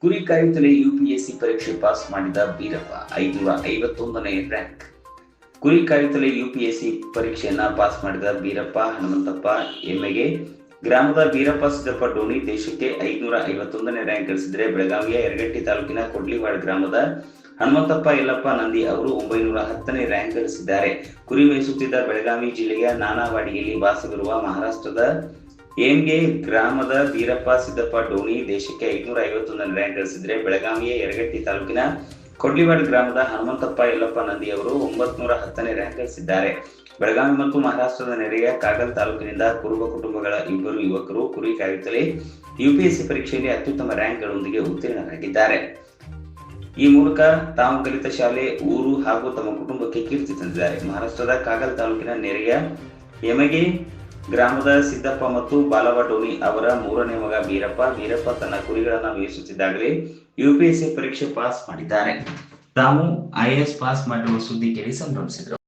ಕುರಿ ಕಾಯುತ್ತಲೇ ಯುಪಿಎಸ್ಸಿ ಪರೀಕ್ಷೆ ಪಾಸ್ ಮಾಡಿದ ಬೀರಪ್ಪ 551ನೇ ರ್ಯಾಂಕ್. ಕುರಿ ಕಾಯುತ್ತಲೇ ಯುಪಿಎಸ್ಸಿ ಪರೀಕ್ಷೆಯನ್ನ ಪಾಸ್ ಮಾಡಿದ ಬೀರಪ್ಪ ಹನುಮಂತಪ್ಪ ಎಮ್ಮೆಗೆ ಗ್ರಾಮದ ಬೀರಪ್ಪ ಸಿದ್ದಪ್ಪ ಡೋಣಿ ದೇಶಕ್ಕೆ 551ನೇ ರ್ಯಾಂಕ್ ಗಳಿಸಿದರೆ, ಬೆಳಗಾವಿಯ ಯರಗಟ್ಟಿ ತಾಲೂಕಿನ ಕೊಡ್ಲಿವಾಡ ಗ್ರಾಮದ ಹನುಮಂತಪ್ಪ ಯಲ್ಲಪ್ಪ ನಂದಿ ಅವರು 910ನೇ ರ್ಯಾಂಕ್ ಗಳಿಸಿದ್ದಾರೆ. ಕುರಿ ಮೇಯಿಸುತ್ತಿದ್ದ ಬೆಳಗಾವಿ ಜಿಲ್ಲೆಯ ನಾನಾವಾಡಿಯಲ್ಲಿ ವಾಸವಿರುವ ಮಹಾರಾಷ್ಟ್ರದ ಎಮ್ಗೆ ಗ್ರಾಮದ ಬೀರಪ್ಪ ಸಿದ್ದಪ್ಪ ಡೋಣಿ ದೇಶಕ್ಕೆ 551ನೇ ರ್ಯಾಂಕ್ ಗಳಿಸಿದರೆ, ಬೆಳಗಾವಿಯ ಯರಗಟ್ಟಿ ತಾಲೂಕಿನ ಕೊಡ್ಲಿವಾಡ ಗ್ರಾಮದ ಹನುಮಂತಪ್ಪ ಯಲ್ಲಪ್ಪ ನಂದಿ ಅವರು 910ನೇ ರ್ಯಾಂಕ್ ಗಳಿಸಿದ್ದಾರೆ. ಬೆಳಗಾವಿ ಮತ್ತು ಮಹಾರಾಷ್ಟ್ರದ ನೆರೆಯ ಕಾಗಲ್ ತಾಲೂಕಿನಿಂದ ಕುರುಬ ಕುಟುಂಬಗಳ ಇಬ್ಬರು ಯುವಕರು ಕುರಿ ಕಾಯುತ್ತಲೇ ಯುಪಿಎಸ್ಸಿ ಪರೀಕ್ಷೆಯಲ್ಲಿ ಅತ್ಯುತ್ತಮ ರ್ಯಾಂಕ್ಗಳೊಂದಿಗೆ ಉತ್ತೀರ್ಣರಾಗಿದ್ದಾರೆ. ಈ ಮೂಲಕ ತಾವು ಕಲಿತ ಶಾಲೆ, ಊರು ಹಾಗೂ ತಮ್ಮ ಕುಟುಂಬಕ್ಕೆ ಕೀರ್ತಿ ತಂದಿದ್ದಾರೆ. ಮಹಾರಾಷ್ಟ್ರದ ಕಾಗಲ್ ತಾಲೂಕಿನ ನೆರೆಯ ಯಮಗೆ ಗ್ರಾಮದ ಸಿದ್ದಪ್ಪ ಮತ್ತು ಬಾಲವ ಡೋಣಿ ಅವರ 3ನೇ ಮಗ ಬೀರಪ್ಪ ತನ್ನ ಕುರಿಗಳನ್ನು ಮೇಯಿಸುತ್ತಿದ್ದಾಗಲೇ ಯುಪಿಎಸ್ಸಿ ಪರೀಕ್ಷೆ ಪಾಸ್ ಮಾಡಿದ್ದಾರೆ. ತಾವು ಐಎಎಸ್ ಪಾಸ್ ಮಾಡಿರುವ ಸುದ್ದಿ ಕೇಳಿ ಸಂಭ್ರಮಿಸಿದರು.